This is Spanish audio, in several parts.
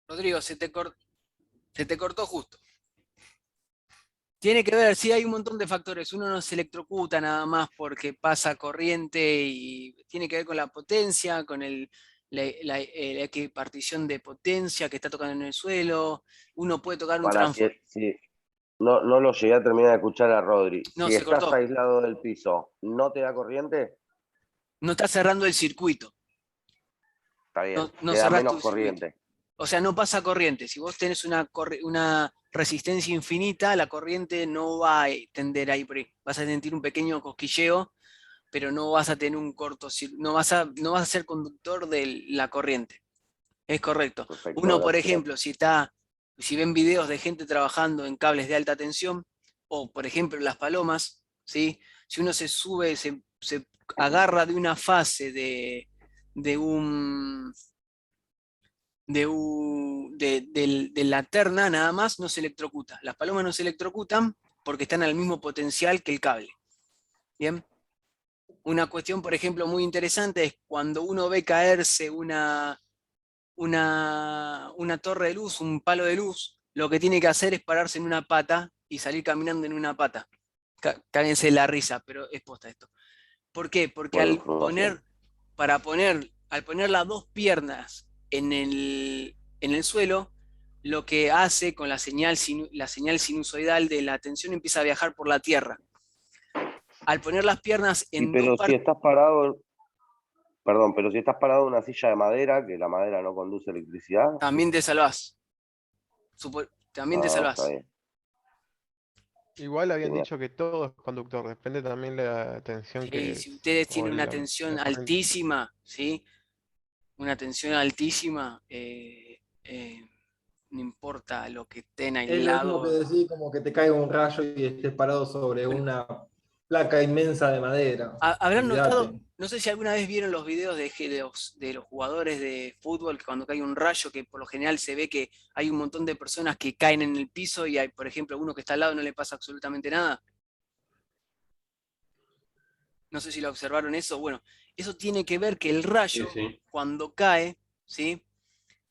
Rodrigo, se te cortó justo. Tiene que ver, sí, hay un montón de factores. Uno no se electrocuta nada más porque pasa corriente y tiene que ver con la potencia, con la equipartición de potencia que está tocando en el suelo. Uno puede tocar un Para transformador. si no lo llegué a terminar de escuchar a Rodri. No, Si se estás cortó. aislado del piso, ¿no te da corriente? No está cerrando el circuito. Está No, bien, no te da cerrás menos tu circuito. corriente. O sea, no pasa corriente. Si vos tenés una resistencia infinita, la corriente no va a tender ahí por ahí. Vas a sentir un pequeño cosquilleo, pero no vas a tener un no vas a ser conductor de la corriente. Es correcto. Perfecto, Uno, por gracias. ejemplo, si ven videos de gente trabajando en cables de alta tensión, o por ejemplo las palomas, ¿sí? Si uno se sube, se agarra de una fase de un de la terna nada más, no se electrocuta. Las palomas no se electrocutan porque están al mismo potencial que el cable. Bien. Una cuestión, por ejemplo, muy interesante es cuando uno ve caerse una torre de luz, un palo de luz, lo que tiene que hacer es pararse en una pata y salir caminando en una pata. Cáguense la risa, pero es posta esto. ¿Por qué? Porque Buena información. al poner las dos piernas en el suelo, lo que hace con la señal sinusoidal de la tensión empieza a viajar por la tierra. Al poner las piernas Y en dos pero si partes, estás parado, perdón, pero si estás parado en una silla de madera, que la madera no conduce electricidad, también te salvás. También te ah, está salvás. bien, Igual habían genial. dicho que todo es conductor, depende también la tensión ¿Sí? que, Si ustedes o tienen una tensión la corriente. altísima, ¿sí? Una tensión altísima, no importa lo que estén Es lo mismo que aislados. decir como que te caiga un rayo y estés parado sobre Bueno, una placa inmensa de madera. habrán notado, Olvídate. no sé si alguna vez vieron los videos de los jugadores de fútbol, que cuando cae un rayo, que por lo general se ve que hay un montón de personas que caen en el piso y hay, por ejemplo, uno que está al lado no le pasa absolutamente nada. No sé si lo observaron eso. Bueno, eso tiene que ver que el Sí, rayo, sí. cuando cae, ¿sí?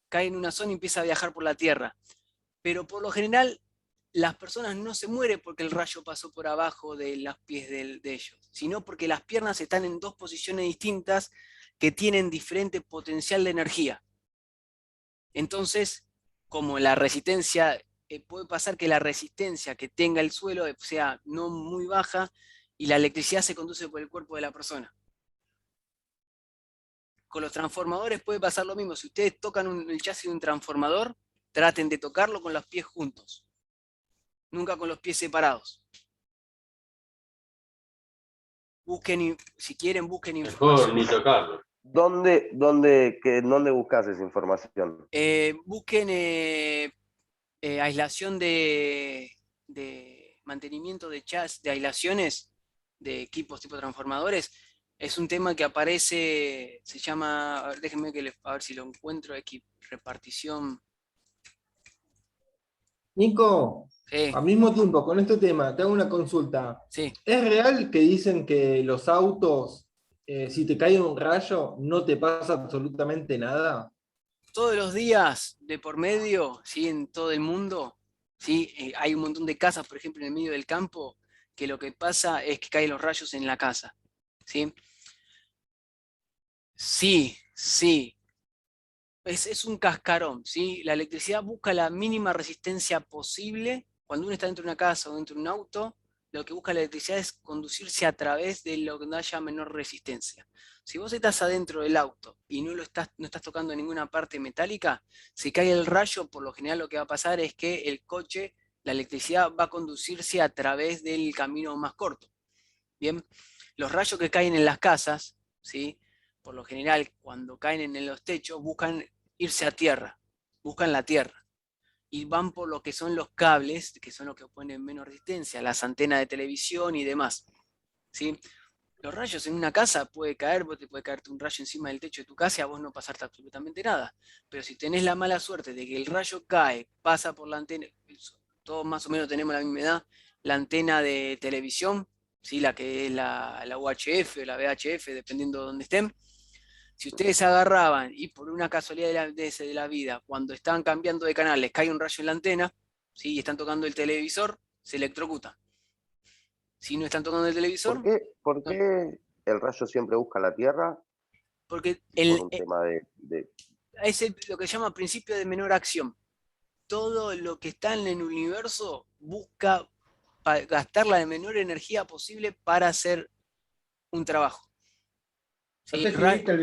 Cae en una zona y empieza a viajar por la Tierra. Pero por lo general, las personas no se mueren porque el rayo pasó por abajo de los pies de ellos, sino porque las piernas están en dos posiciones distintas que tienen diferente potencial de energía. Entonces, como la resistencia, puede pasar que la resistencia que tenga el suelo sea no muy baja y la electricidad se conduce por el cuerpo de la persona. Con los transformadores puede pasar lo mismo. Si ustedes tocan el chasis de un transformador, traten de tocarlo con los pies juntos, nunca con los pies separados. Si quieren, busquen Mejor información. ni tocarlo. ¿Dónde buscas esa información? Busquen aislación de mantenimiento de de aislaciones de equipos tipo transformadores. Es un tema que aparece, se llama, a ver, déjenme a ver si lo encuentro, repartición. Nico, Sí, al mismo tiempo, con este tema, te hago una consulta. sí. ¿Es real que dicen que los autos, si te cae un rayo, no te pasa absolutamente nada? Todos los días de por medio, ¿sí? En todo el mundo, ¿sí? Hay un montón de casas, por ejemplo, en el medio del campo, que lo que pasa es que caen los rayos en la casa, ¿sí? Sí, sí, es un cascarón, ¿sí? La electricidad busca la mínima resistencia posible. Cuando uno está dentro de una casa o dentro de un auto, lo que busca la electricidad es conducirse a través de lo que no haya menor resistencia. Si vos estás adentro del auto y no estás tocando ninguna parte metálica, si cae el rayo, por lo general lo que va a pasar es que el coche, la electricidad va a conducirse a través del camino más corto. Bien, los rayos que caen en las casas, ¿sí? Por lo general, cuando caen en los techos, buscan irse a tierra, buscan la tierra y van por lo que son los cables, que son los que oponen menos resistencia, las antenas de televisión y demás. ¿Sí? Los rayos en una casa puede caer, vos te puede caerte un rayo encima del techo de tu casa y a vos no pasarte absolutamente nada. Pero si tenés la mala suerte de que el rayo cae, pasa por la antena, todos más o menos tenemos la misma edad, la antena de televisión, ¿sí? La que es la UHF o la VHF, dependiendo de dónde estén. Si ustedes agarraban y por una casualidad de la vida, cuando están cambiando de canal, les cae un rayo en la antena, ¿sí? Y están tocando el televisor, se electrocutan. Si no están tocando el televisor, ¿Por no, qué el rayo siempre busca la Tierra? porque Por un tema es lo que se llama principio de menor acción. Todo lo que está en el universo busca gastar la menor energía posible para hacer un trabajo. No ¿Sí? sé si viste el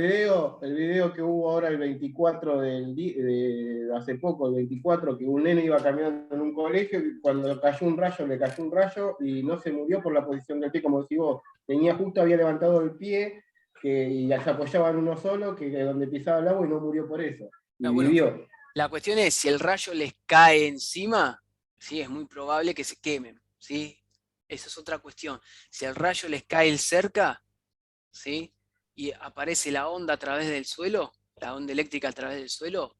video que hubo ahora el 24 de hace poco, el 24, que un nene iba caminando en un colegio y cuando le cayó un rayo y no se murió por la posición del pie, como decís vos, había levantado el pie y se apoyaba en uno solo, que donde pisaba el agua y no murió por eso. Y Bueno, vivió. la cuestión es, si el rayo les cae encima, ¿sí? Es muy probable que se quemen, ¿sí? Esa es otra cuestión. Si el rayo les cae cerca, ¿sí? Y aparece la onda a través del suelo, la onda eléctrica a través del suelo,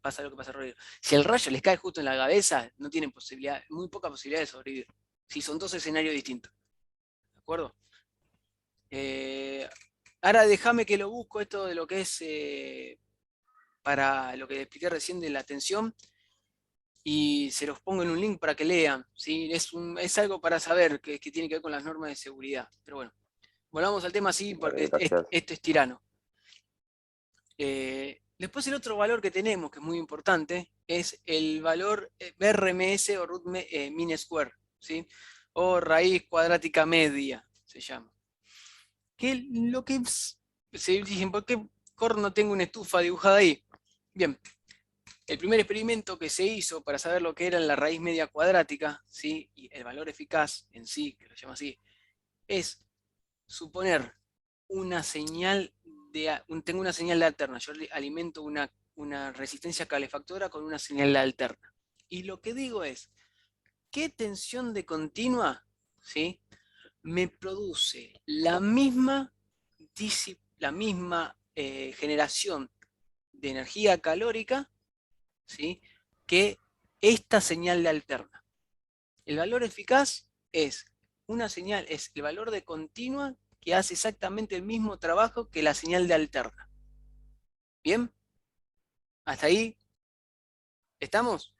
pasa lo que pasa, Rodrigo. Si el rayo les cae justo en la cabeza, no tienen posibilidad, muy poca posibilidad de sobrevivir. Si son dos escenarios distintos. ¿De acuerdo? Ahora déjame que lo busco esto de lo que es para lo que expliqué recién de la tensión y se los pongo en un link para que lean. ¿Sí? Es algo para saber que tiene que ver con las normas de seguridad. Pero bueno, volvamos al tema así porque gracias. esto es tirano. Después el otro valor que tenemos, que es muy importante, es el valor RMS o root mean square, ¿sí? O raíz cuadrática media, se llama. Se dicen, ¿por qué corno tengo una estufa dibujada ahí? Bien, el primer experimento que se hizo para saber lo que era la raíz media cuadrática, ¿sí? Y el valor eficaz en sí, que lo llama así, es suponer una señal tengo una señal de alterna, yo alimento una resistencia calefactora con una señal de alterna. Y lo que digo es, ¿qué tensión de continua, ¿sí? Me produce la misma generación de energía calórica, ¿sí? Que esta señal de alterna? El valor eficaz es el valor de continua que hace exactamente el mismo trabajo que la señal de alterna. ¿Bien? ¿Hasta ahí estamos?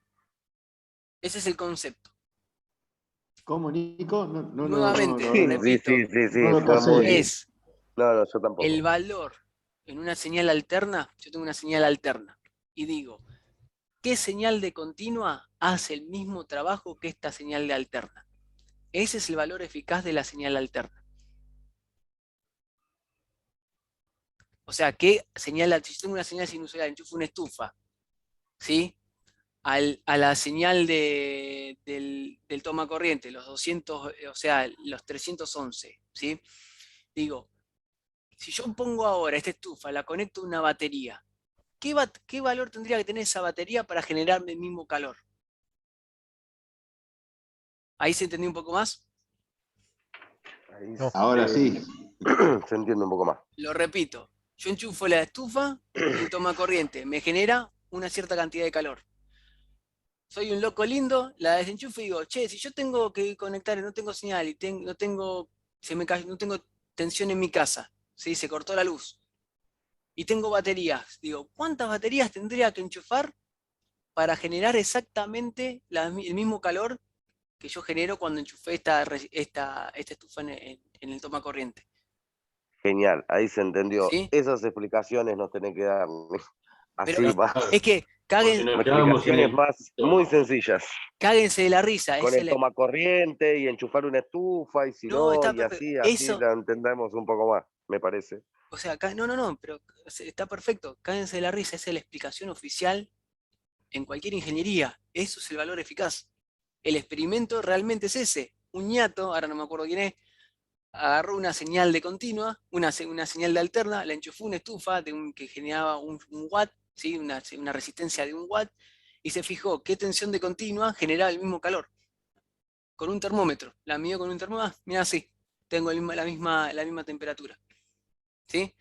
Ese es el concepto. ¿Cómo, Nico? Nuevamente, Sí, repito, no lo fue pasé. muy... es No, yo tampoco. el valor en una señal alterna. Yo tengo una señal alterna y digo, ¿qué señal de continua hace el mismo trabajo que esta señal de alterna? Ese es el valor eficaz de la señal alterna. O sea, ¿qué señal? Si yo tengo una señal sinusoidal, enchufo una estufa, ¿sí? A la señal del toma corriente, los 200, o sea, los 311, ¿sí? Digo, si yo pongo ahora esta estufa, la conecto a una batería, ¿qué valor tendría que tener esa batería para generarme el mismo calor? ¿Ahí se entendió un poco más? Ahí No. Ahora sí. se entiende un poco más. Lo repito, yo enchufo la estufa y el toma corriente me genera una cierta cantidad de calor. Soy un loco lindo, la desenchufo y digo, che, si yo tengo que conectar y no tengo señal y no tengo tensión en mi casa, ¿sí? Se cortó la luz y tengo baterías, digo, ¿cuántas baterías tendría que enchufar para generar exactamente el mismo calor que yo genero cuando enchufé esta estufa en el toma corriente? Genial, ahí se entendió. ¿Sí? Esas explicaciones nos tienen que dar Pero así más. es que Explicaciones más muy sencillas. cáguense de la risa. Con el toma corriente y enchufar una estufa y si No, no, está y perfecto. así la entendemos un poco más, me parece. O sea, no, pero está perfecto. Cáguense de la risa. Esa es la explicación oficial en cualquier ingeniería. Eso es el valor eficaz. El experimento realmente es ese. Un ñato, ahora no me acuerdo quién es, agarró una señal de continua, una señal de alterna, la enchufó una estufa que generaba un watt, ¿sí? una resistencia de 1 watt, y se fijó qué tensión de continua generaba el mismo calor. Con un termómetro. La midió con un termómetro. Mira, sí, tengo la misma temperatura. ¿Sí?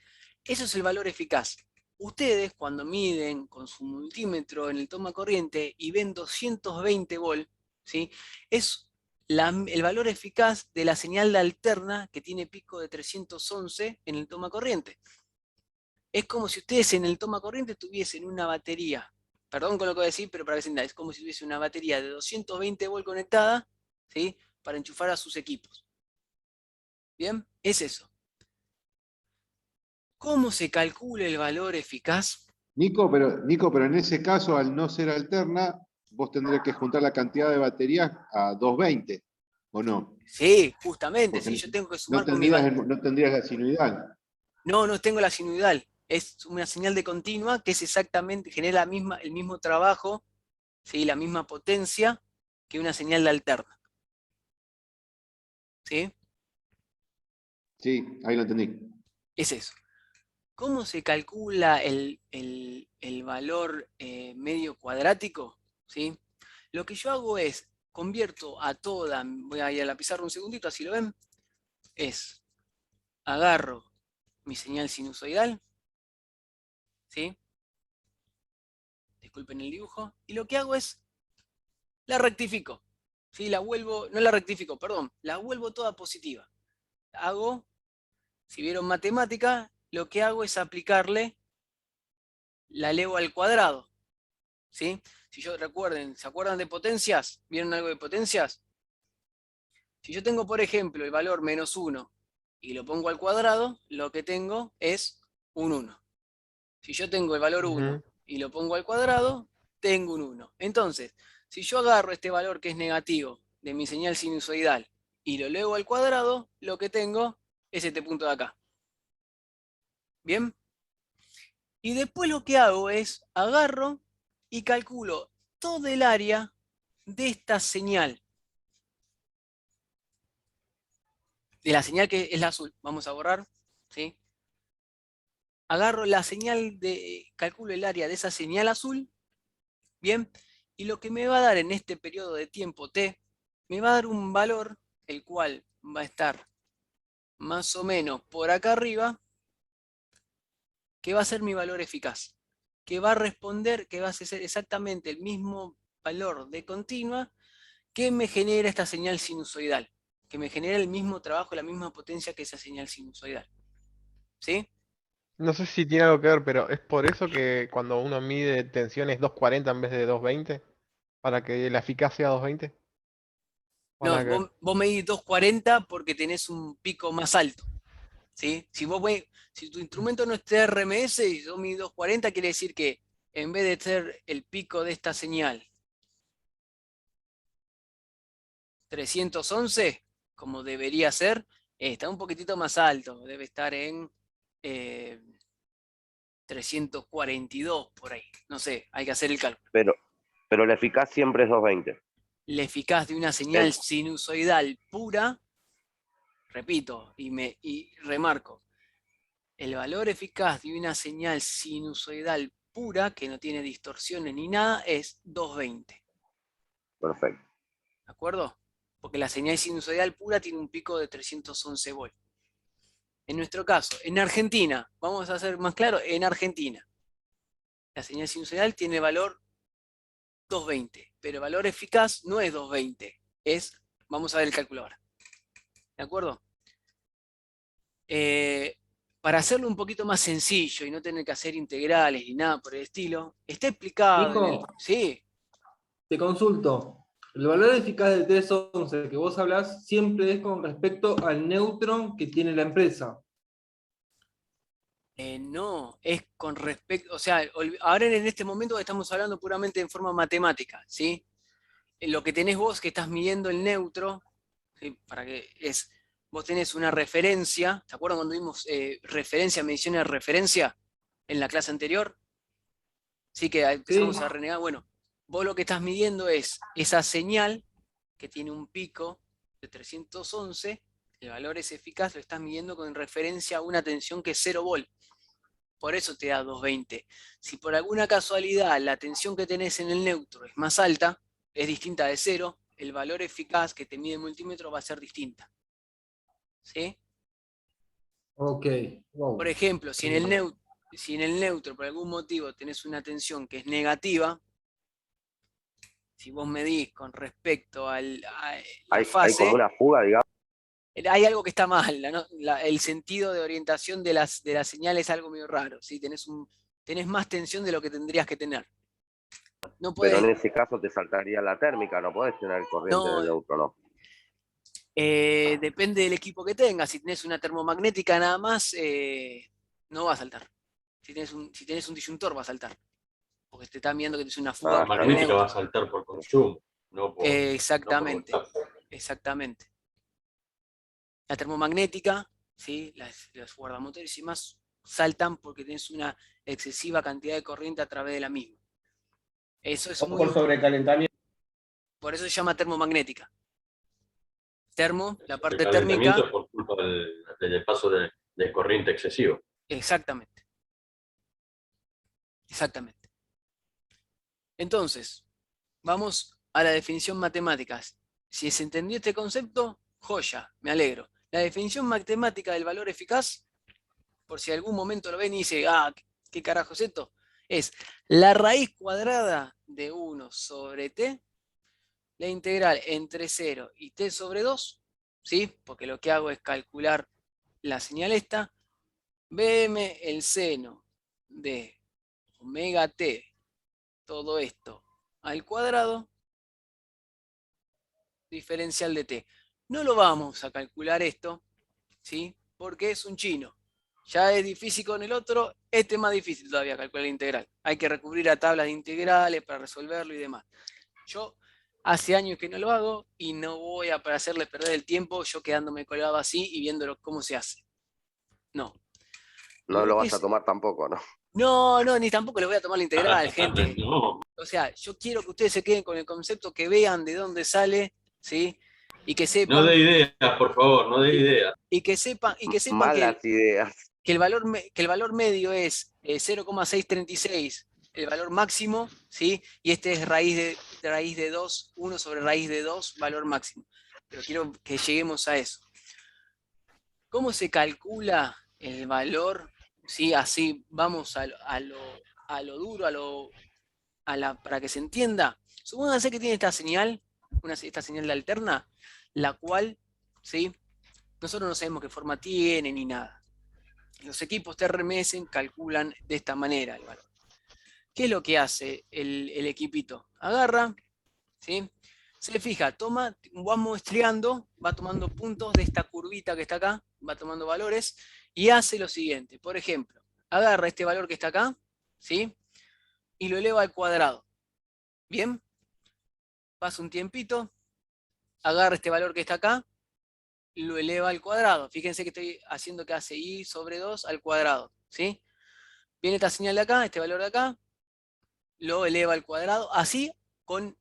Eso es el valor eficaz. Ustedes, cuando miden con su multímetro en el toma corriente y ven 220 volt, ¿sí? Es el valor eficaz de la señal de alterna que tiene pico de 311 en el toma corriente. Es como si ustedes en el toma corriente tuviesen una batería, perdón con lo que voy a decir, pero para que se entienda, es como si tuviese una batería de 220 volt conectada, ¿sí? Para enchufar a sus equipos. ¿Bien? Es eso. ¿Cómo se calcula el valor eficaz? Nico, pero en ese caso, al no ser alterna, vos tendrías que juntar la cantidad de baterías a 220, ¿o no? Sí, justamente, Porque sí, yo tengo que no sumar con mi... tendrías la sinuidad. No tengo la sinusoidal. Es una señal de continua que es exactamente, genera el mismo trabajo, ¿sí? La misma potencia que una señal de alterna. ¿Sí? Sí, ahí lo entendí. Es eso. ¿Cómo se calcula el valor medio cuadrático? ¿Sí? Lo que yo hago es, convierto a toda, voy a ir a la pizarra un segundito, así lo ven, es, agarro mi señal sinusoidal, ¿sí? Disculpen el dibujo, y lo que hago es, la rectifico, ¿sí? La vuelvo, no la rectifico, perdón, la vuelvo toda positiva. Hago, si vieron matemática, lo que hago es aplicarle, la elevo al cuadrado, ¿sí? Si yo recuerden, ¿se acuerdan de potencias? ¿Vieron algo de potencias? Si yo tengo, por ejemplo, el valor -1 y lo pongo al cuadrado, lo que tengo es un 1. Si yo tengo el valor 1 y lo pongo al cuadrado, tengo un 1. Entonces, si yo agarro este valor que es negativo de mi señal sinusoidal y lo elevo al cuadrado, lo que tengo es este punto de acá. ¿Bien? Y después lo que hago es, agarro y calculo todo el área de esta señal. De la señal que es la azul. Vamos a borrar, ¿sí? Agarro la señal calculo el área de esa señal azul, ¿bien? Y lo que me va a dar en este periodo de tiempo t, me va a dar un valor, el cual va a estar más o menos por acá arriba, que va a ser mi valor eficaz, que va a responder, que va a ser exactamente el mismo valor de continua que me genera esta señal sinusoidal, que me genera el mismo trabajo, la misma potencia que esa señal sinusoidal. ¿Sí? No sé si tiene algo que ver, pero es por eso que cuando uno mide tensión es 240 en vez de 220, para que la eficacia sea 220. ¿O No, nada que ver? vos medís 240 porque tenés un pico más alto. ¿Sí? Si tu instrumento no es TRMS y vos medís 240, quiere decir que en vez de ser el pico de esta señal 311, como debería ser, está un poquitito más alto. Debe estar en 342 por ahí. No sé, hay que hacer el cálculo. Pero la eficaz siempre es 220. La eficaz de una señal sinusoidal pura, repito y remarco, el valor eficaz de una señal sinusoidal pura, que no tiene distorsiones ni nada, es 220. Perfecto. ¿De acuerdo? Porque la señal sinusoidal pura tiene un pico de 311 volts. En nuestro caso, en Argentina, vamos a ser más claro, en Argentina, la señal sinusoidal tiene valor 220, pero el valor eficaz no es 220, vamos a ver el cálculo ahora. ¿De acuerdo? Para hacerlo un poquito más sencillo y no tener que hacer integrales ni nada por el estilo, está explicado en el... Nico, Sí, te consulto. El valor eficaz del 311 que vos hablás siempre es con respecto al neutro que tiene la empresa. no, es con respecto, o sea, ahora en este momento estamos hablando puramente en forma matemática, ¿sí? Lo que tenés vos que estás midiendo el neutro, ¿sí? Vos tenés una referencia, ¿te acuerdan cuando vimos referencia, mediciones de referencia en la clase anterior? Sí, que empezamos ¿Sí? a renegar, bueno, vos lo que estás midiendo es esa señal que tiene un pico de 311, el valor es eficaz, lo estás midiendo con referencia a una tensión que es 0 volt. Por eso te da 220. Si por alguna casualidad la tensión que tenés en el neutro es más alta, es distinta de 0, el valor eficaz que te mide el multímetro va a ser distinta. ¿Sí? Ok. Wow. Por ejemplo, si en el neutro por algún motivo tenés una tensión que es negativa, si vos medís con respecto a la Hay como fase, una fuga, digamos. hay algo que está mal, el sentido de orientación de la señal es algo medio raro, ¿sí? Tenés más tensión de lo que tendrías que tener. No Pero en podés, ese caso te saltaría la térmica, no podés tener corriente no, en el neutro, ¿no? depende del equipo que tengas. Si tenés una termomagnética nada más, no va a saltar. Si tenés un disyuntor va a saltar. Porque te están viendo que tienes una fuga Ah, La por está el bien. magnética va a neutro. saltar por consumo, no por Exactamente, voltaje. exactamente. La termomagnética, ¿sí? Los guardamotores y más saltan porque tenés una excesiva cantidad de corriente a través de la misma. Eso es O muy por sobrecalentamiento. por eso se llama termomagnética. Termo, la parte El calentamiento térmica, es por culpa del paso de corriente excesivo. exactamente. Exactamente. Entonces, vamos a la definición matemática. Si se entendió este concepto, joya, me alegro. La definición matemática del valor eficaz, por si algún momento lo ven y dice, ¿qué carajo es esto? Es la raíz cuadrada de 1 sobre t, la integral entre 0 y t sobre 2, ¿sí? Porque lo que hago es calcular la señal esta, bm el seno de omega t, todo esto al cuadrado, diferencial de t. No lo vamos a calcular esto, ¿sí? Porque es un chino. Ya es difícil con el otro, este es más difícil todavía calcular la integral. Hay que recurrir a tablas de integrales para resolverlo y demás. Yo hace años que no lo hago y no voy a para hacerle perder el tiempo yo quedándome colgado así y viéndolo cómo se hace. No. No lo que vas a tomar tampoco, ¿no? No, ni tampoco les voy a tomar la integral, gente. No, O sea, yo quiero que ustedes se queden con el concepto, que vean de dónde sale, ¿sí? Y que no sepan, dé ideas, por favor, no dé ideas. y que sepan Malas ideas. que el valor medio es 0,636, el valor máximo, ¿sí? Y este es raíz de 2, 1 sobre raíz de 2, valor máximo. Pero quiero que lleguemos a eso. ¿Cómo se calcula el valor? ¿Sí? Así vamos a lo duro, para que se entienda. Supónganse que tiene esta señal de alterna, la cual, ¿sí? Nosotros no sabemos qué forma tiene ni nada. Los equipos TRMS calculan de esta manera el valor. ¿Qué es lo que hace el equipito? Agarra, ¿sí? Se fija, va muestreando, va tomando puntos de esta curvita que está acá, va tomando valores y hace lo siguiente. Por ejemplo, agarra este valor que está acá, ¿sí? Y lo eleva al cuadrado. ¿Bien? Pasa un tiempito, agarra este valor que está acá, lo eleva al cuadrado. Fíjense que estoy haciendo que hace i sobre 2 al cuadrado, ¿sí? Viene esta señal de acá, este valor de acá, lo eleva al cuadrado, así con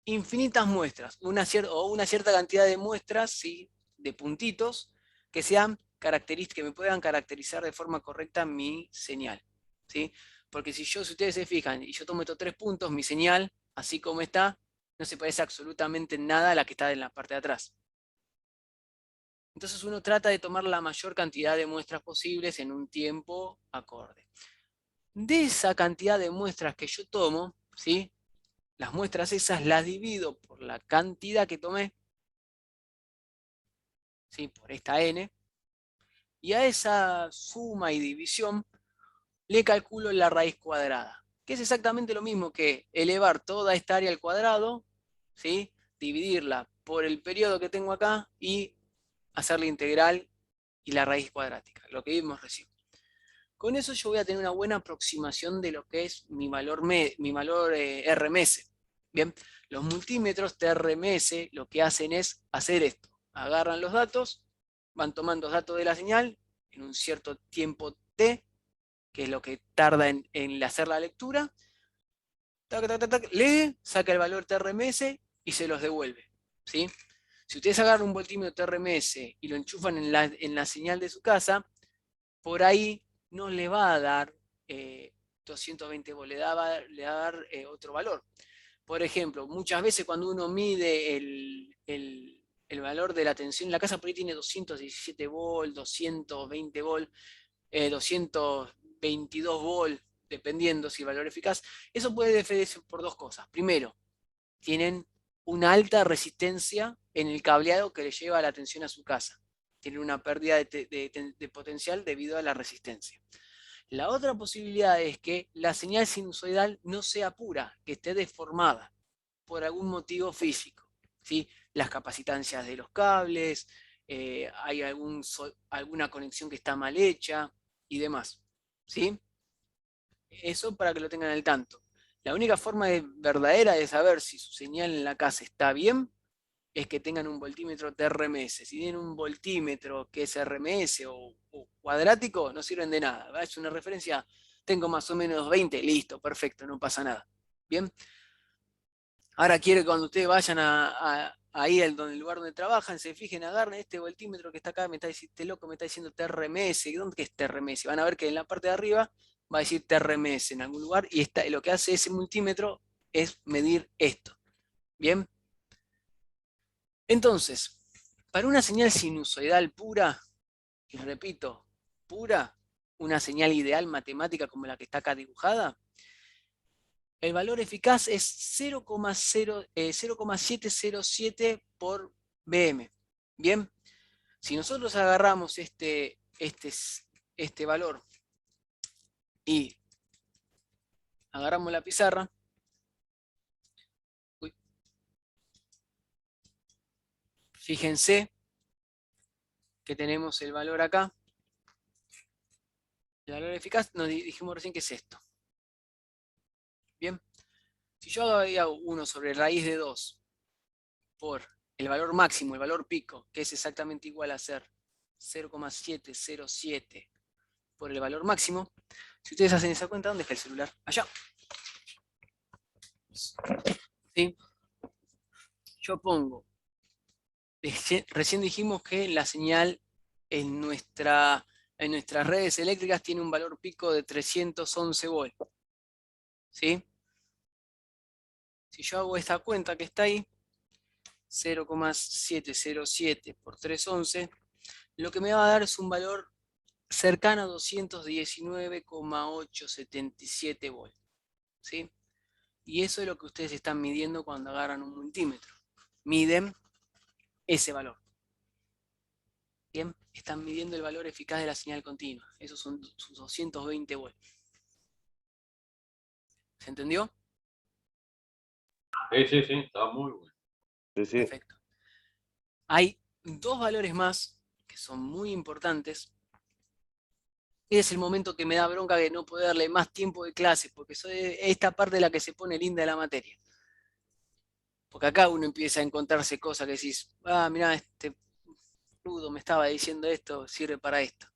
infinitas muestras, una cierta cantidad de muestras, ¿sí? De puntitos, que que me puedan caracterizar de forma correcta mi señal, ¿sí? Porque si ustedes se fijan, y yo tomo estos 3 puntos, mi señal, así como está, no se parece absolutamente en nada a la que está en la parte de atrás. Entonces uno trata de tomar la mayor cantidad de muestras posibles en un tiempo acorde. De esa cantidad de muestras que yo tomo, ¿sí? Las muestras esas las divido por la cantidad que tomé, ¿sí? Por esta n, y a esa suma y división le calculo la raíz cuadrada, que es exactamente lo mismo que elevar toda esta área al cuadrado, ¿sí? Dividirla por el periodo que tengo acá y hacer la integral y la raíz cuadrática, lo que vimos recién. Con eso yo voy a tener una buena aproximación de lo que es mi valor RMS. Bien, los multímetros TRMS lo que hacen es hacer esto. Agarran los datos, van tomando los datos de la señal en un cierto tiempo t, que es lo que tarda en hacer la lectura, lee, saca el valor TRMS y se los devuelve, ¿sí? Si ustedes agarran un voltímetro TRMS y lo enchufan en la señal de su casa, por ahí no le va a dar 220 volts, le va a dar otro valor. Por ejemplo, muchas veces cuando uno mide el valor de la tensión en la casa, por ahí tiene 217 volts, 220 volts, 222 volts, dependiendo si el valor es eficaz. Eso puede diferenciar por dos cosas. Primero, tienen una alta resistencia en el cableado que le lleva la tensión a su casa. Tienen una pérdida de potencial debido a la resistencia. La otra posibilidad es que la señal sinusoidal no sea pura, que esté deformada por algún motivo físico, ¿sí? Las capacitancias de los cables, hay alguna conexión que está mal hecha y demás, ¿sí? Eso para que lo tengan al tanto. La única forma verdadera de saber si su señal en la casa está bien es que tengan un voltímetro TRMS. Si tienen un voltímetro que es RMS o cuadrático, no sirven de nada, ¿verdad? Es una referencia, tengo más o menos 20, listo, perfecto, no pasa nada. Bien. Ahora quiero que cuando ustedes vayan ahí al lugar donde trabajan, se fijen, agarren este voltímetro que está acá, me está diciendo, este loco me está diciendo TRMS. ¿Dónde es TRMS? Van a ver que en la parte de arriba va a decir TRMS en algún lugar, y lo que hace ese multímetro es medir esto. Bien. Entonces, para una señal sinusoidal pura, y repito, pura, una señal ideal matemática como la que está acá dibujada, el valor eficaz es 0,707 por BM. Bien, si nosotros agarramos este valor y agarramos la pizarra, fíjense que tenemos el valor acá. El valor eficaz nos dijimos recién que es esto. Bien, si yo hago 1 sobre raíz de 2 por el valor máximo, el valor pico, que es exactamente igual a ser 0,707 por el valor máximo, si ustedes hacen esa cuenta, ¿dónde está el celular? Allá. ¿Sí? Yo pongo, recién dijimos que la señal en nuestras redes eléctricas tiene un valor pico de 311 volts. ¿Sí? Si yo hago esta cuenta que está ahí, 0,707 por 311, lo que me va a dar es un valor cercano a 219,877 volts. ¿Sí? Y eso es lo que ustedes están midiendo cuando agarran un multímetro. Miden ese valor. Bien, están midiendo el valor eficaz de la señal continua. Esos son sus 220 volts. ¿Se entendió? Sí, estaba muy bueno. Sí, sí. Perfecto. Hay dos valores más que son muy importantes. Es el momento que me da bronca de no poder darle más tiempo de clase, porque soy esta parte de la que se pone linda de la materia. Porque acá uno empieza a encontrarse cosas que decís, mirá, este rudo me estaba diciendo esto, sirve para esto.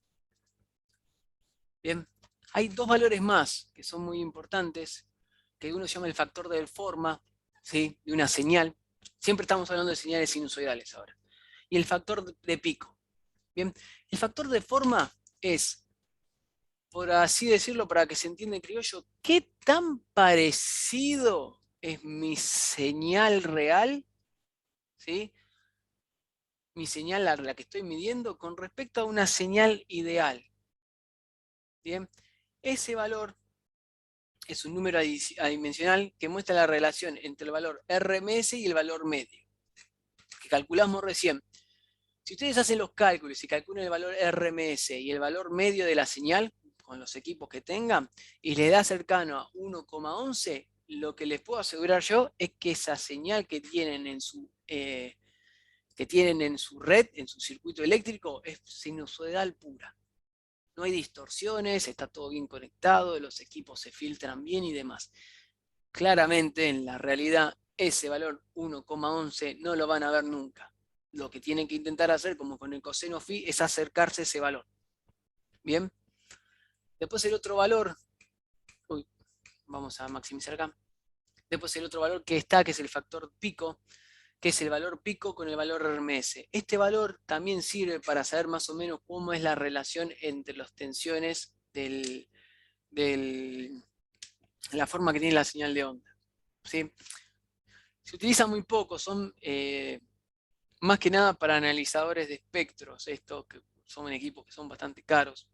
Bien, hay dos valores más que son muy importantes, que uno llama el factor de forma, ¿sí? De una señal. Siempre estamos hablando de señales sinusoidales ahora. Y el factor de pico. Bien, el factor de forma es, por así decirlo, para que se entienda en criollo, ¿qué tan parecido es mi señal real? ¿Sí? Mi señal, la que estoy midiendo, con respecto a una señal ideal. Bien, ese valor es un número adimensional que muestra la relación entre el valor RMS y el valor medio, que calculamos recién. Si ustedes hacen los cálculos y calculan el valor RMS y el valor medio de la señal, con los equipos que tengan, y les da cercano a 1,11, lo que les puedo asegurar yo es que esa señal que tienen en su red, en su circuito eléctrico, es sinusoidal pura. No hay distorsiones, está todo bien conectado, los equipos se filtran bien y demás. Claramente, en la realidad, ese valor 1,11 no lo van a ver nunca. Lo que tienen que intentar hacer, como con el coseno phi, es acercarse a ese valor. Bien. Después el otro valor, vamos a maximizar acá. Después el otro valor que está, que es el factor pico, que es el valor pico con el valor RMS. Este valor también sirve para saber más o menos cómo es la relación entre las tensiones de la forma que tiene la señal de onda. ¿Sí? Se utiliza muy poco, son más que nada para analizadores de espectros, estos que son equipos que son bastante caros,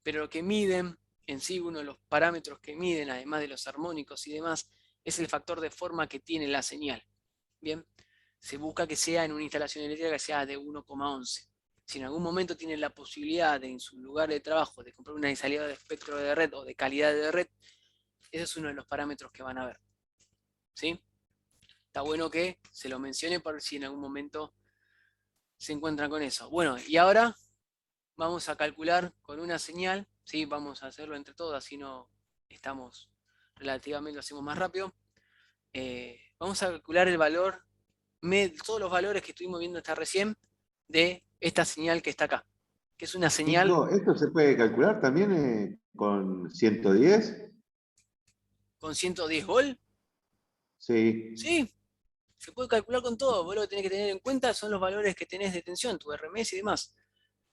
pero lo que miden en sí, uno de los parámetros que miden, además de los armónicos y demás, es el factor de forma que tiene la señal. Bien, se busca que sea en una instalación eléctrica que sea de 1,11. si en algún momento tienen la posibilidad de, en su lugar de trabajo, de comprar una salida de espectro de red o de calidad de red, ese es uno de los parámetros que van a ver. ¿Sí? Está bueno que se lo mencione por si en algún momento se encuentran con eso. Bueno, y ahora vamos a calcular con una señal, ¿sí? Vamos a hacerlo entre todos, así no estamos relativamente, lo hacemos más rápido. Vamos a calcular el valor, todos los valores que estuvimos viendo hasta recién, de esta señal que está acá, que es una señal... Nico, ¿esto se puede calcular también con 110? ¿Con 110 volt? Sí. Sí, se puede calcular con todo. Vos lo que tenés que tener en cuenta son los valores que tenés de tensión, tu RMS y demás.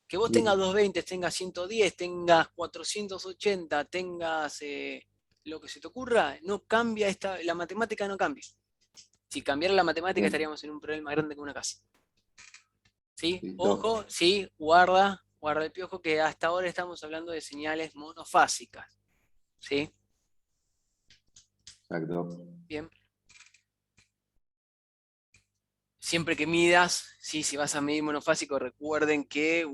Que vos tengas 220, tengas 110, tengas 480, tengas lo que se te ocurra, no cambia la matemática no cambia. Si cambiara la matemática Bien. estaríamos en un problema más grande que una casa. ¿Sí? Listo. Ojo, sí, guarda el piojo que hasta ahora estamos hablando de señales monofásicas. ¿Sí? Exacto. Bien. Siempre que midas, ¿sí? Si vas a medir monofásico, recuerden que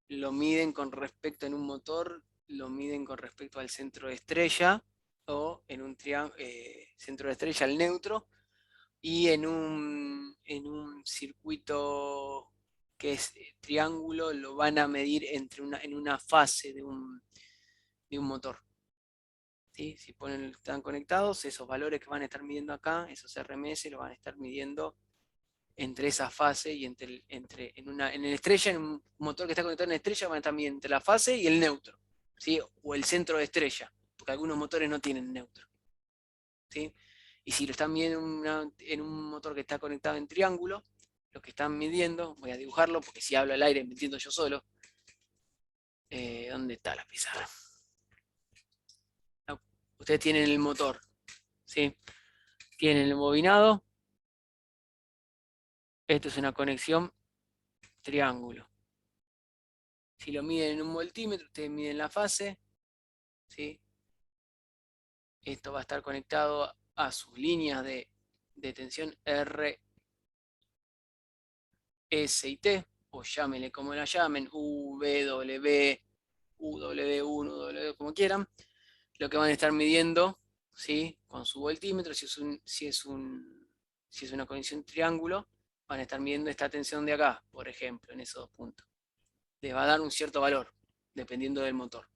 lo miden con respecto en un motor, lo miden con respecto al centro de estrella, o en un centro de estrella al neutro, y en un circuito que es triángulo lo van a medir en una fase de un motor. ¿Sí? Si están conectados, esos valores que van a estar midiendo acá, esos RMS, lo van a estar midiendo entre esa fase y en el estrella, en un motor que está conectado en la estrella, van a estar midiendo entre la fase y el neutro, ¿sí? O el centro de estrella, porque algunos motores no tienen neutro. ¿Sí? Y si lo están midiendo en un motor que está conectado en triángulo, lo que están midiendo, voy a dibujarlo porque si hablo al aire me entiendo yo solo. ¿Dónde está la pizarra? No, ustedes tienen el motor, ¿sí? Tienen el bobinado. Esto es una conexión triángulo. Si lo miden en un voltímetro, ustedes miden la fase, ¿sí? Esto va a estar conectado a sus líneas de tensión R, S y T, o llámenle como la llamen, V, W, UW1, W, como quieran. Lo que van a estar midiendo, ¿sí? Con su voltímetro, si es una conexión triángulo, van a estar midiendo esta tensión de acá, por ejemplo, en esos dos puntos. Les va a dar un cierto valor, dependiendo del motor.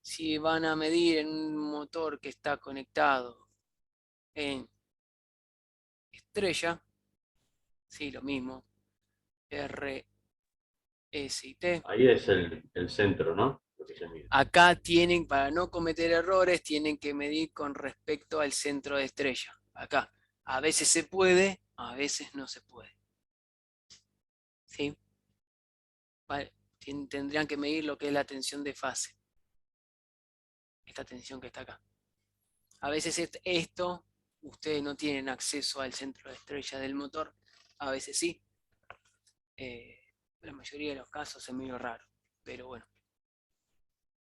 Si van a medir en un motor que está conectado en estrella, sí, lo mismo, R, S y T. Ahí es el centro, ¿no? Lo que se mide. Acá tienen, para no cometer errores, tienen que medir con respecto al centro de estrella. Acá, a veces se puede, a veces no se puede. ¿Sí? Vale. Tendrían que medir lo que es la tensión de fase. Esta tensión que está acá. A veces esto, ustedes no tienen acceso al centro de estrella del motor, a veces sí. La mayoría de los casos es medio raro, pero bueno.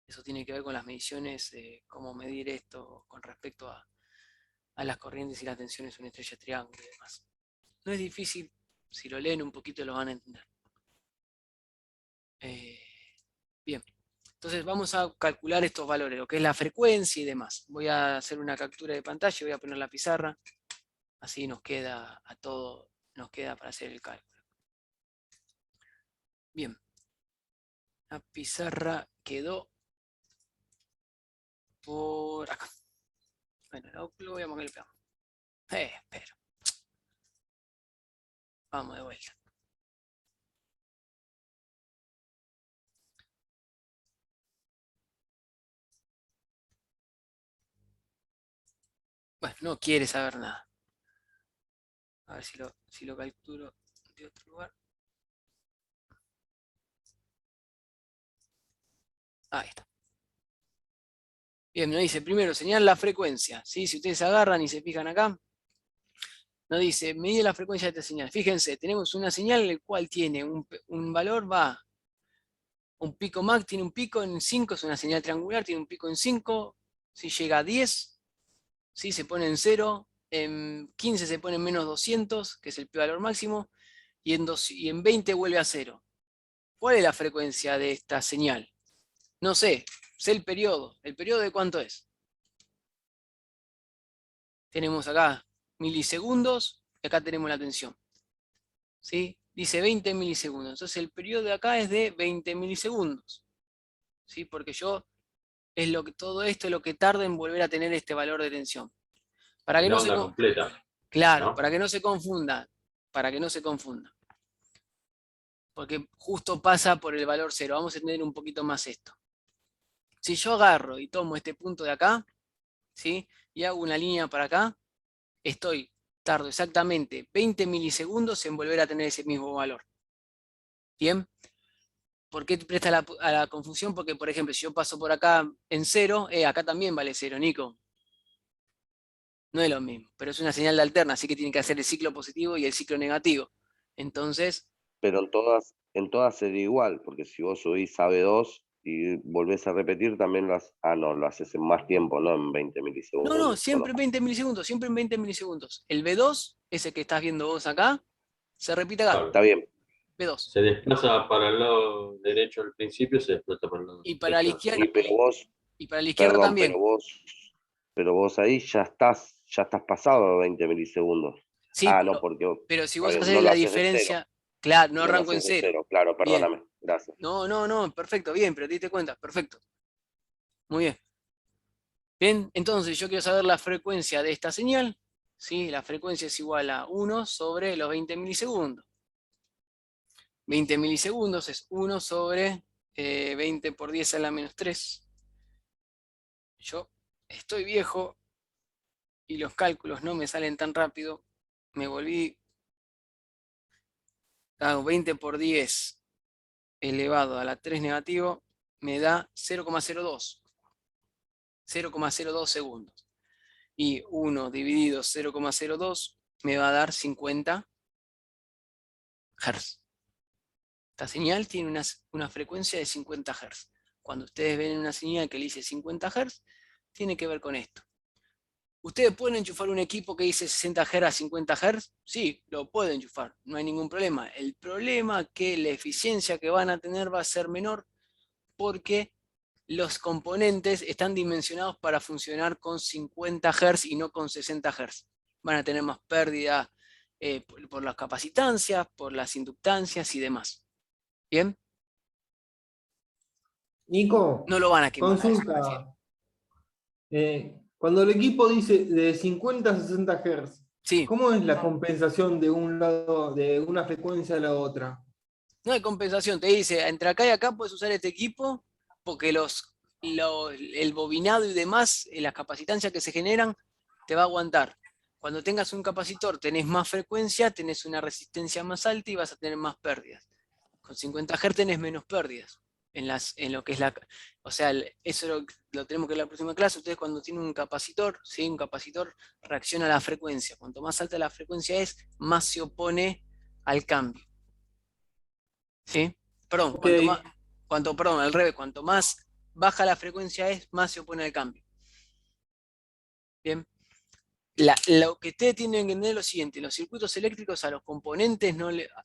Eso tiene que ver con las mediciones, cómo medir esto con respecto a las corrientes y las tensiones de una estrella triángulo y demás. No es difícil, si lo leen un poquito lo van a entender. Bien. Entonces vamos a calcular estos valores, lo que es la frecuencia y demás. Voy a hacer una captura de pantalla y voy a poner la pizarra. Así nos queda a todo, nos queda para hacer el cálculo. Bien. La pizarra quedó por acá. Bueno, lo voy a mover el plano. Espera. Vamos de vuelta. Bueno, no quiere saber nada. A ver si lo capturo de otro lugar. Ahí está. Bien, nos dice primero, señalar la frecuencia. ¿Sí? Si ustedes agarran y se fijan acá, nos dice, medir la frecuencia de esta señal. Fíjense, tenemos una señal en la cual tiene un valor, va, un pico max, tiene un pico en 5, es una señal triangular, tiene un pico en 5, si llega a 10, ¿sí? Se pone en 0, en 15 se pone en menos 200, que es el valor máximo, y en 20 vuelve a 0. ¿Cuál es la frecuencia de esta señal? No sé, sé el periodo. ¿El periodo de cuánto es? Tenemos acá milisegundos y acá tenemos la tensión. ¿Sí? Dice 20 milisegundos. Entonces el periodo de acá es de 20 milisegundos. ¿Sí? Porque todo esto es lo que tarda en volver a tener este valor de tensión. Para que La no se onda completa. Claro, ¿no? para que no se confunda. Para que no se confunda. Porque justo pasa por el valor 0. Vamos a entender un poquito más esto. Si yo agarro y tomo este punto de acá, ¿sí? Y hago una línea para acá, tardo exactamente 20 milisegundos en volver a tener ese mismo valor. ¿Bien? ¿Por qué te presta a la confusión? Porque, por ejemplo, si yo paso por acá en 0, acá también vale 0, Nico. No es lo mismo, pero es una señal de alterna, así que tiene que hacer el ciclo positivo y el ciclo negativo. Entonces, Pero en todas sería igual, porque si vos subís a B2 y volvés a repetir, también lo haces en más tiempo, no en 20 milisegundos. no, ¿o siempre en 20 milisegundos, siempre en 20 milisegundos. El B2, ese que estás viendo vos acá, se repite acá, Claro. Está bien, B2. Se desplaza para el lado derecho al principio, se desplaza para el lado Y para la izquierdo. izquierda, sí, pero vos, y para la izquierda perdón, también. pero vos ahí ya estás pasado de 20 milisegundos. Sí, Ah, no, porque pero si está vos bien, haces no lo la haces de cero, diferencia, claro, no no lo arranco en haces de 0. cero, claro, Bien. perdóname, gracias. No, perfecto, bien, pero te diste cuenta, perfecto. Muy bien. Bien, entonces yo quiero saber la frecuencia de esta señal. ¿Sí? La frecuencia es igual a 1 sobre los 20 milisegundos. 20 milisegundos es 1 sobre 20 por 10 a la menos 3. Yo estoy viejo y los cálculos no me salen tan rápido. Me volví, hago 20 por 10 elevado a la 3 negativo, me da 0,02. 0,02 segundos. Y 1 dividido 0,02 me va a dar 50 Hz. Esta señal tiene una frecuencia de 50 Hz. Cuando ustedes ven una señal que le dice 50 Hz, tiene que ver con esto. ¿Ustedes pueden enchufar un equipo que dice 60 Hz a 50 Hz? Sí, lo pueden enchufar, no hay ningún problema. El problema es que la eficiencia que van a tener va a ser menor porque los componentes están dimensionados para funcionar con 50 Hz y no con 60 Hz. Van a tener más pérdida por las capacitancias, por las inductancias y demás. ¿Bien? Nico, No lo van a quemar a eso, me refiero. consulta. Cuando el equipo dice de 50 a 60 Hz, Sí, ¿cómo es la compensación de un lado, de una frecuencia a la otra? no hay compensación. Te dice, entre acá y acá puedes usar este equipo porque el bobinado y demás, las capacitancias que se generan, te va a aguantar. Cuando tengas un capacitor tenés más frecuencia, tenés una resistencia más alta y vas a tener más pérdidas. Con 50 Hz tenés menos pérdidas. En lo que es o sea, eso lo tenemos que ver en la próxima clase. Ustedes cuando tienen un capacitor, ¿sí? Un capacitor reacciona a la frecuencia. Cuanto más alta la frecuencia es, más se opone al cambio. ¿Sí? Perdón, Ok, al revés, cuanto más baja la frecuencia es, más se opone al cambio. Bien. Lo que ustedes tienen que entender es lo siguiente: los circuitos eléctricos a los componentes,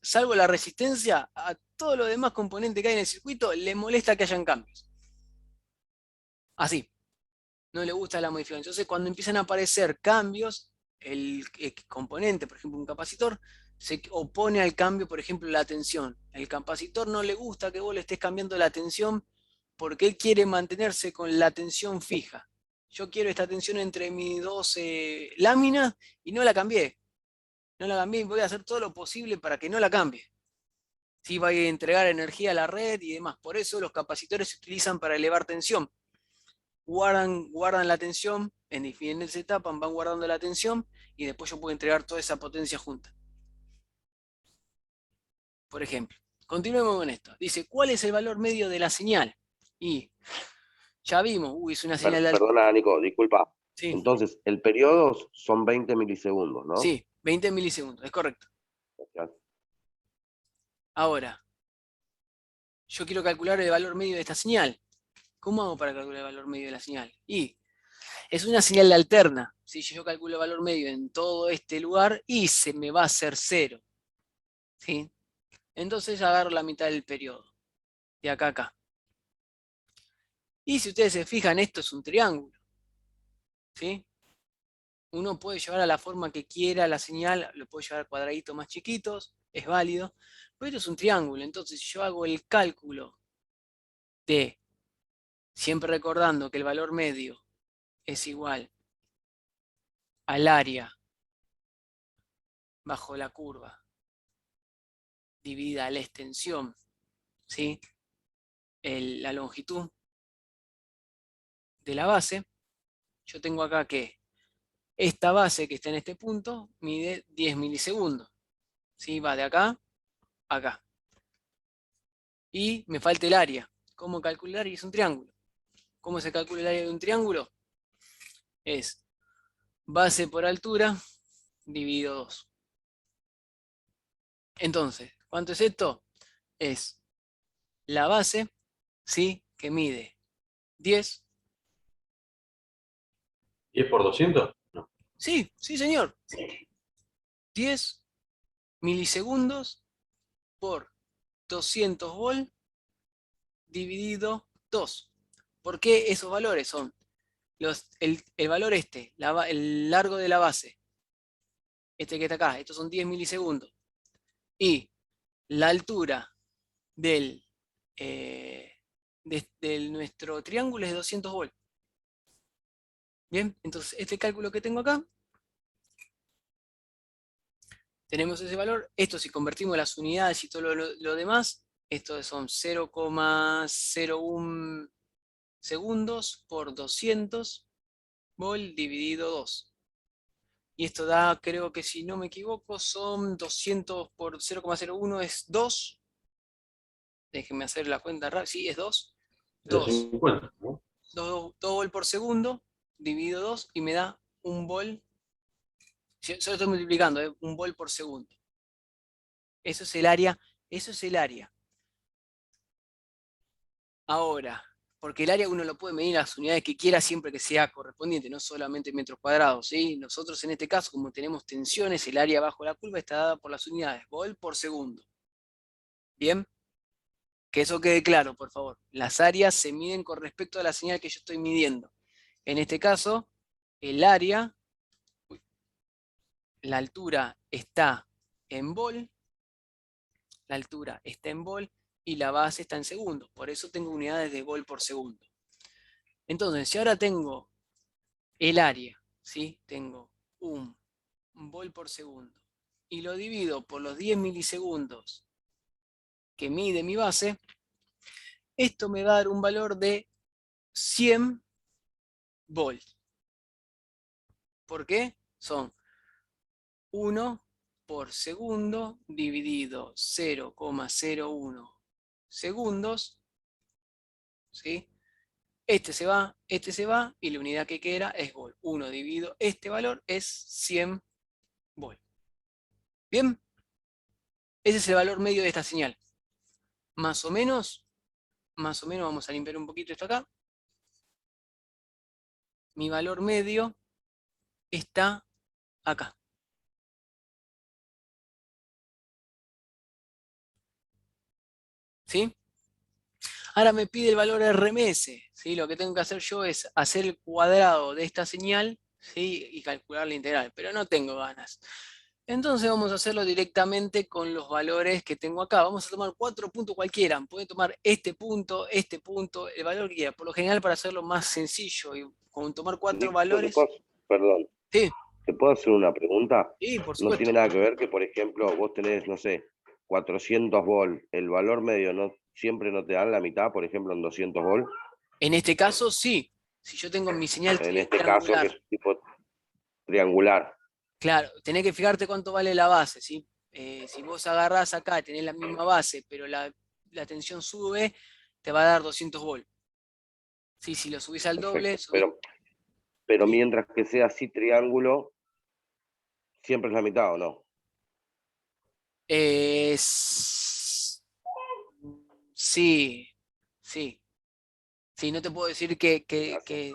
salvo la resistencia, a todos los demás componentes que hay en el circuito le molesta que hayan cambios. Así, no le gusta la modificación. Entonces, cuando empiezan a aparecer cambios, el componente, por ejemplo un capacitor, se opone al cambio, por ejemplo la tensión. El capacitor no le gusta que vos le estés cambiando la tensión porque él quiere mantenerse con la tensión fija. Yo quiero esta tensión entre mis dos láminas y no la cambié. No la cambié y voy a hacer todo lo posible para que no la cambie. Sí, va a entregar energía a la red y demás. Por eso los capacitores se utilizan para elevar tensión. Guardan la tensión, en diferentes etapas van guardando la tensión y después yo puedo entregar toda esa potencia junta. Por ejemplo, continuemos con esto. Dice, ¿cuál es el valor medio de la señal? Y ya vimos, es una señal de Perdona, Nico, disculpa. Sí, Entonces, el periodo son 20 milisegundos, ¿no? sí, 20 milisegundos, es correcto. Ahora, yo quiero calcular el valor medio de esta señal. ¿Cómo hago para calcular el valor medio de la señal? Y es una señal alterna. Si yo calculo el valor medio en todo este lugar y se me va a hacer 0. ¿Sí? Entonces agarro la mitad del periodo. de acá a acá. Y si ustedes se fijan, esto es un triángulo, ¿sí? Uno puede llevar a la forma que quiera la señal, lo puede llevar a cuadraditos más chiquitos, es válido, pero esto es un triángulo. Entonces, si yo hago el cálculo de, siempre recordando que el valor medio es igual al área bajo la curva dividida la extensión, ¿sí? La longitud de la base, yo tengo acá que esta base que está en este punto mide 10 milisegundos, ¿sí? Va de acá a acá. Y me falta el área. ¿Cómo calcular? Y es un triángulo. ¿Cómo se calcula el área de un triángulo? Es base por altura dividido 2. Entonces, ¿cuánto es esto? Es la base, ¿sí? Que mide 10. ¿10 por 200? No. Sí, sí, señor. 10 milisegundos por 200 volt dividido 2. ¿Por qué esos valores son? El valor este, el largo de la base, este que está acá, estos son 10 milisegundos. Y la altura de nuestro triángulo es de 200 volt. Bien, entonces este cálculo que tengo acá, tenemos ese valor. Esto si convertimos las unidades y todo lo demás, esto son 0,01 segundos por 200 volt dividido 2. Y esto da, creo que si no me equivoco, son 200 por 0,01 es 2. Déjenme hacer la cuenta rápida. Sí, es 2. 2. 250, ¿no? 2 volt por segundo dividido 2 y me da 1 volt. Solo estoy multiplicando, 1 volt por segundo. Eso es el área. Eso es el área. Ahora, porque el área uno lo puede medir en las unidades que quiera siempre que sea correspondiente, no solamente metros cuadrados, ¿sí? Nosotros en este caso, como tenemos tensiones, el área bajo la curva está dada por las unidades, volt por segundo. ¿Bien? Que eso quede claro, por favor. Las áreas se miden con respecto a la señal que yo estoy midiendo. En este caso, el área, la altura está en volt, la altura está en volt y la base está en segundos. Por eso tengo unidades de volt por segundo. Entonces, si ahora tengo el área, ¿sí? Tengo un volt por segundo y lo divido por los 10 milisegundos que mide mi base, esto me va a dar un valor de 100 volts. ¿Por qué? Son 1 por segundo dividido 0,01 segundos, ¿sí? Este se va y la unidad que queda es volt. 1 dividido este valor es 100 volt. ¿Bien? Ese es el valor medio de esta señal. Más o menos, vamos a limpiar un poquito esto acá. Mi valor medio está acá. ¿Sí? Ahora me pide el valor RMS, ¿sí? Lo que tengo que hacer yo es hacer el cuadrado de esta señal, ¿sí? Y calcular la integral, pero no tengo ganas. Entonces vamos a hacerlo directamente con los valores que tengo acá. Vamos a tomar 4 puntos cualquiera. Pueden tomar este punto, el valor que quiera. Por lo general, para hacerlo más sencillo y con tomar 4 Nico, valores. perdón, Sí, ¿te puedo hacer una pregunta? sí, por No supuesto. tiene nada que ver que, por ejemplo, vos tenés, no sé, 400 volt, el valor medio no siempre no te dan la mitad, por ejemplo, en 200 volt. En este caso, sí. Si yo tengo mi señal En este caso, que triangular, es tipo triangular. claro, tenés que fijarte cuánto vale la base, ¿sí? Si vos agarrás acá y tenés la misma base, pero la tensión sube, te va a dar 200 volt. Sí, si lo subís al doble, Perfecto. Pero ¿sí? mientras que sea así triángulo, siempre es la mitad, ¿o no? Sí, sí. Sí, no te puedo decir Gracias. que